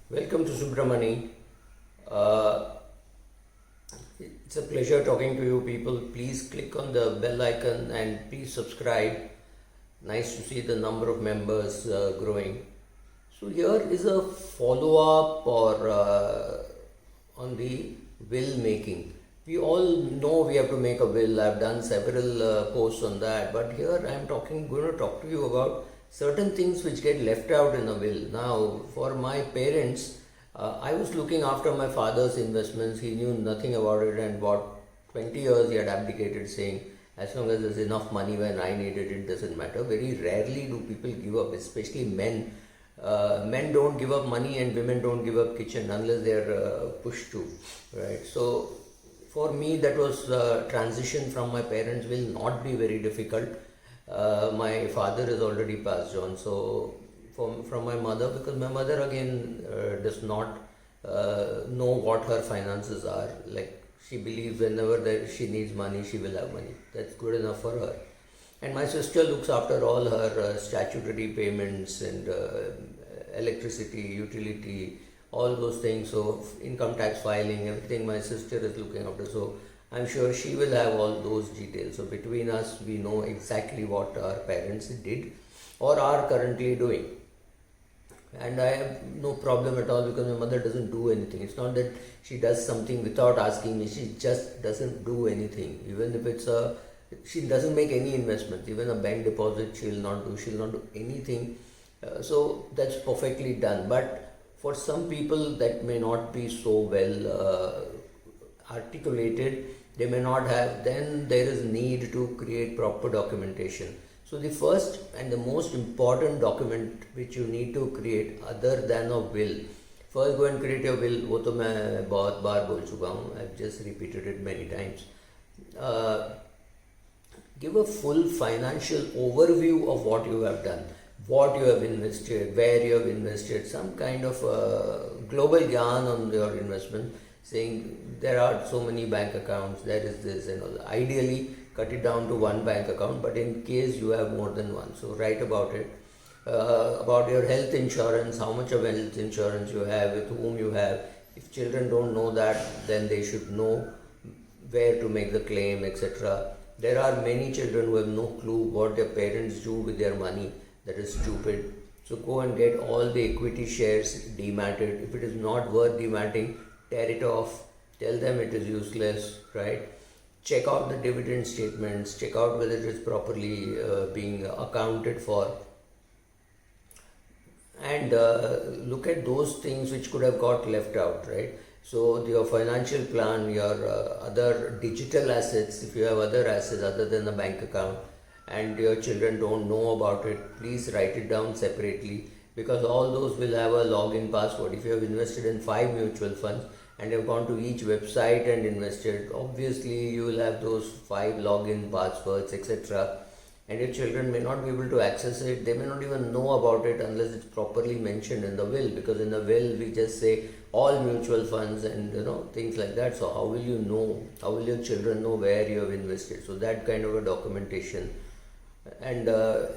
Welcome to Subramani. Uh, it's a pleasure talking to you people. Please click on the bell icon and please subscribe. Nice to see the number of members growing. So here is a follow-up or on the will making. We all know we have to make a will. I've done several posts on that, but here I'm going to talk to you about certain things which get left out in a will. Now, for my parents, I was looking after my father's investments. He knew nothing about it, and about 20 years he had abdicated, saying, as long as there's enough money when I need it, it doesn't matter. Very rarely do people give up, especially men. Men don't give up money and women don't give up kitchen unless they're pushed to, right? So for me, that was transition from my parents will not be very difficult. My father is already passed on, so from my mother, because my mother again does not know what her finances are. Like, she believes whenever she needs money, she will have money. That's good enough for her. And my sister looks after all her statutory payments and electricity, utility, all those things. So income tax filing, everything my sister is looking after. So I'm sure she will have all those details. So between us, we know exactly what our parents did or are currently doing. And I have no problem at all because my mother doesn't do anything. It's not that she does something without asking me. She just doesn't do anything. Even if she doesn't make any investments. Even a bank deposit, she'll not do anything. So that's perfectly done. But for some people that may not be so well articulated, they may not have, then there is need to create proper documentation. So the first and the most important document which you need to create other than a will, first go and create your will. वो तो मैं बहुत बार बोल चुका हूँ. I've just repeated it many times. Give a full financial overview of what you have done, what you have invested, where you have invested, some kind of global gyan on your investment, saying there are so many bank accounts, there is this and all. Ideally, cut it down to one bank account, but in case you have more than one, so write about it. About your health insurance, how much of health insurance you have, with whom you have. If children don't know that, then they should know where to make the claim, etc. There are many children who have no clue what their parents do with their money. That is stupid. So go and get all the equity shares dematted. If it is not worth dematting, tear it off. Tell them it is useless, right? Check out the dividend statements. Check out whether it is properly being accounted for. And look at those things which could have got left out, right? So your financial plan, your other digital assets, if you have other assets other than the bank account and your children don't know about it, please write it down separately, because all those will have a login password. If you have invested in 5 mutual funds and have gone to each website and invested, obviously you will have those 5 login passwords, etc. And your children may not be able to access it. They may not even know about it unless it's properly mentioned in the will, because in the will we just say all mutual funds and things like that. So how will you know? How will your children know where you have invested? So that kind of a documentation. And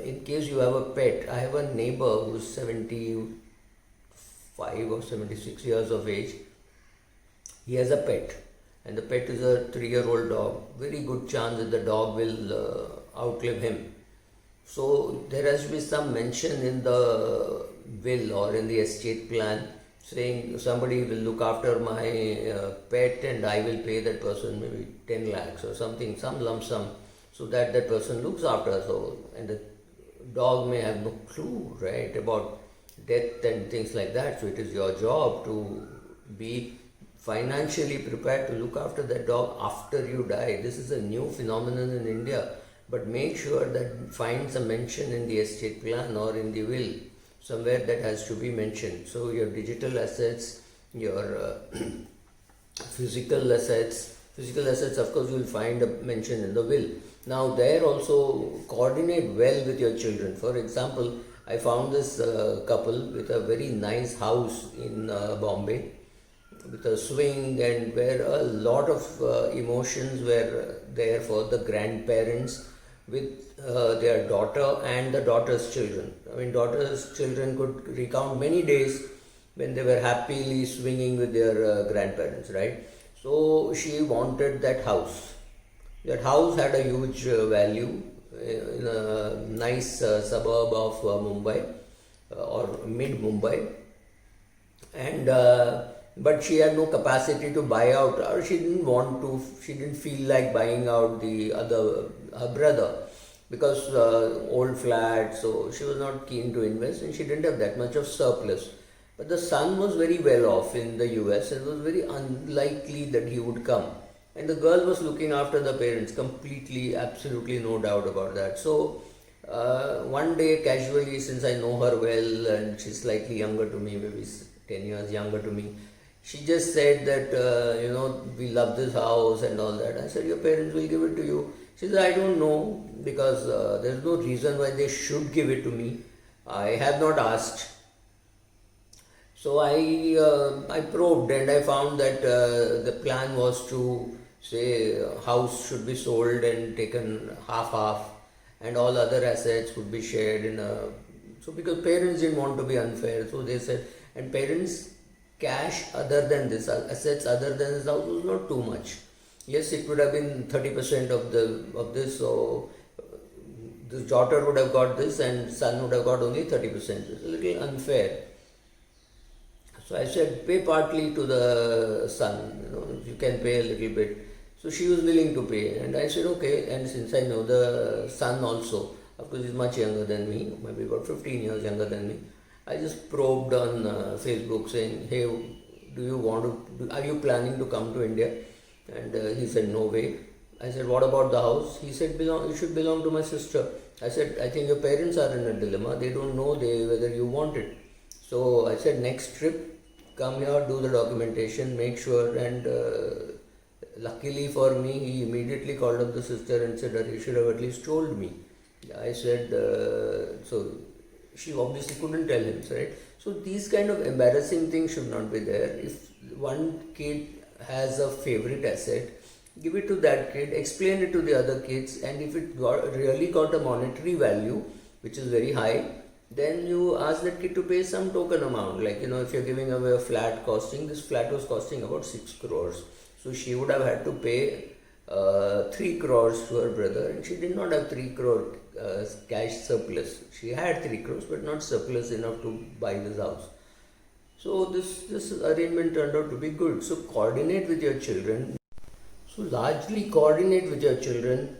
in case you have a pet, I have a neighbor who's 75 or 76 years of age. He has a pet, and the pet is a 3-year-old dog. Very good chance that the dog will outlive him. So there has to be some mention in the will or in the estate plan saying somebody will look after my pet and I will pay that person maybe 10 lakhs or something, some lump sum, so that that person looks after. So, and the dog may have no clue, right, about death and things like that. So it is your job to be financially prepared to look after that dog after you die. This is a new phenomenon in India, but make sure that finds a mention in the estate plan or in the will, somewhere that has to be mentioned. So your digital assets, your physical assets of course you will find a mention in the will. Now there also coordinate well with your children. For example, I found this couple with a very nice house in Bombay, with a swing, and where a lot of emotions were there for the grandparents with their daughter and the daughter's children. I mean, daughter's children could recount many days when they were happily swinging with their grandparents, right? So she wanted that house. That house had a huge value in a nice suburb of Mumbai or mid Mumbai, and but she had no capacity to buy out, or she didn't want to. She didn't feel like buying out the other her brother because old flat. So she was not keen to invest, and she didn't have that much of surplus. But the son was very well off in the US, and it was very unlikely that he would come. And the girl was looking after the parents completely, absolutely no doubt about that. So one day, casually, since I know her well and she's slightly younger to me, maybe 10 years younger to me, she just said that, we love this house and all that. I said, your parents will give it to you. She said, I don't know because there's no reason why they should give it to me. I have not asked. So I probed and I found that the plan was to say house should be sold and taken half and all other assets would be shared in a, so because parents didn't want to be unfair, so they said, and parents cash other than this, assets other than this house was not too much. Yes, it would have been 30% of this, so the daughter would have got this and son would have got only 30%. It's a little unfair. So I said, pay partly to the son, you can pay a little bit. So she was willing to pay, and I said, okay. And since I know the son also, of course he's much younger than me, maybe about 15 years younger than me, I just probed on Facebook saying, hey, are you planning to come to India? And he said, no way. I said, what about the house? He said, it should belong to my sister. I said, I think your parents are in a dilemma. They don't know whether you want it. So I said, next trip, come here, do the documentation, make sure. And luckily for me, he immediately called up the sister and said that he should have at least told me. I said, so she obviously couldn't tell him, right? So these kind of embarrassing things should not be there. If one kid has a favorite asset, give it to that kid, explain it to the other kids, and if it really got a monetary value, which is very high, then you ask that kid to pay some token amount. Like, if you're giving away a flat this flat was costing about 6 crores. So she would have had to pay 3 crores to her brother, and she did not have 3 crore cash surplus. She had 3 crores, but not surplus enough to buy this house. So this arrangement turned out to be good. So coordinate with your children. So largely coordinate with your children.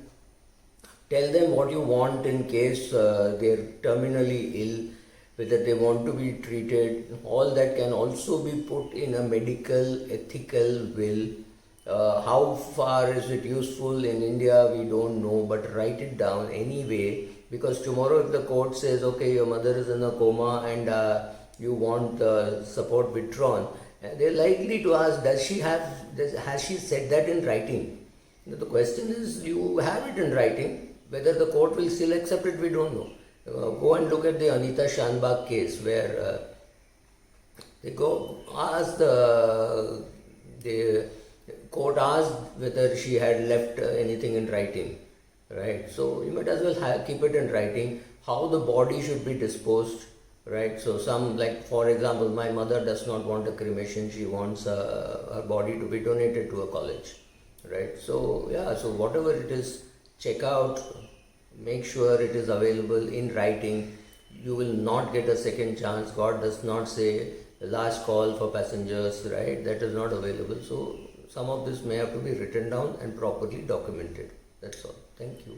Tell them what you want in case they're terminally ill, whether they want to be treated. All that can also be put in a medical, ethical will. How far is it useful in India, we don't know, but write it down anyway, because tomorrow if the court says, okay, your mother is in a coma and you want support withdrawn, they're likely to ask, has she said that in writing? The question is, you have it in writing. Whether the court will still accept it, we don't know. Go and look at the Anita Shanbag case where they go ask the court asked whether she had left anything in writing, right? So you might as well keep it in writing, how the body should be disposed, right? So for example, my mother does not want a cremation, she wants her body to be donated to a college, right? So yeah, so whatever it is, check out, make sure it is available in writing. You will not get a second chance. God does not say the last call for passengers, right? That is not available. So some of this may have to be written down and properly documented. That's all. Thank you.